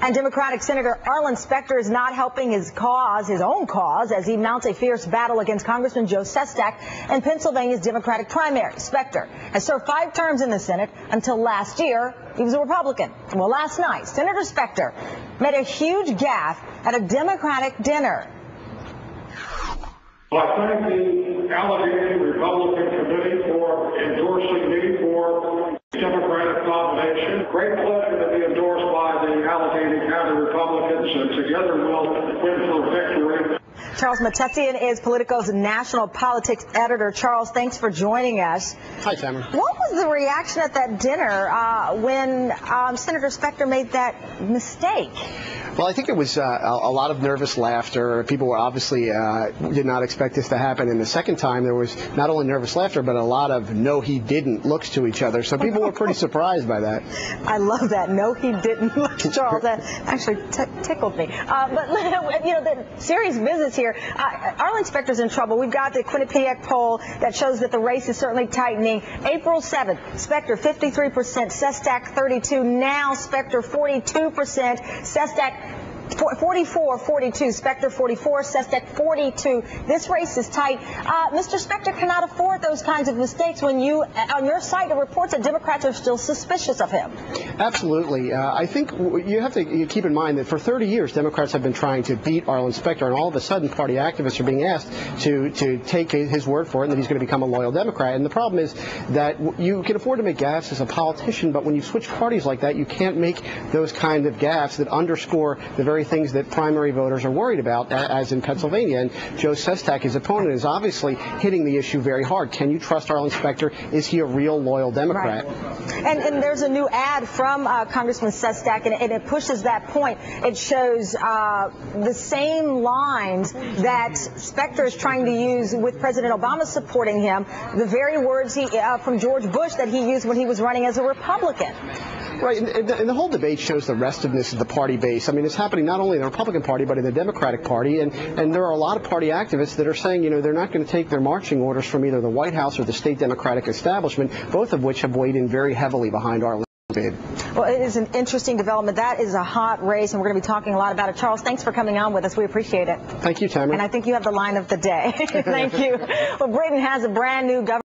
And Democratic Senator Arlen Specter is not helping his own cause, as he mounts a fierce battle against Congressman Joe Sestak in Pennsylvania's Democratic primary. Specter has served 5 terms in the Senate. Until last year, he was a Republican. Well, last night, Senator Specter made a huge gaffe at a Democratic dinner. I thank the Allegheny Republican Committee for endorsing me for Democratic nomination. Great pleasure to be endorsed by the Allegheny County Republicans, and together we'll win for victory. Charles Matetian is Politico's national politics editor. Charles, thanks for joining us. Hi, Tamara. What was the reaction at that dinner when Senator Specter made that mistake? Well, I think it was a lot of nervous laughter. People were obviously did not expect this to happen. And the second time, there was not only nervous laughter, but a lot of no, he didn't looks to each other. So people were pretty surprised by that. I love that. No, he didn't look, Charles. That actually tickled me. But, you know, the serious business here. Arlen Specter's in trouble. We've got the Quinnipiac poll that shows that the race is certainly tightening. April 7th, Specter 53%, Sestak 32%. Now Specter 42%, Sestak 44-42, Specter 44, Sestak 42. This race is tight. Mr. Specter cannot afford those kinds of mistakes when on your site, it reports that Democrats are still suspicious of him. Absolutely. I think you have to keep in mind that for 30 years, Democrats have been trying to beat Arlen Specter, and all of a sudden, party activists are being asked to take his word for it and that he's going to become a loyal Democrat. And the problem is that you can afford to make gaffes as a politician, but when you switch parties like that, you can't make those kind of gaffes that underscore the very things that primary voters are worried about, as in Pennsylvania. And Joe Sestak, his opponent, is obviously hitting the issue very hard. Can you trust Arlen Specter? Is he a real loyal Democrat? Right. And there's a new ad from Congressman Sestak, and it pushes that point. It shows the same lines that Specter is trying to use with President Obama supporting him, the very words from George Bush that he used when he was running as a Republican. Right, and the whole debate shows the restiveness of the party base. I mean, it's happening not only in the Republican Party, but in the Democratic Party, and there are a lot of party activists that are saying, you know, they're not going to take their marching orders from either the White House or the state Democratic establishment, both of which have weighed in very heavily behind Arlen's bid. Well, it is an interesting development. That is a hot race, and we're going to be talking a lot about it. Charles, thanks for coming on with us. We appreciate it. Thank you, Tamara. And I think you have the line of the day. Thank you. Well, Britain has a brand new government.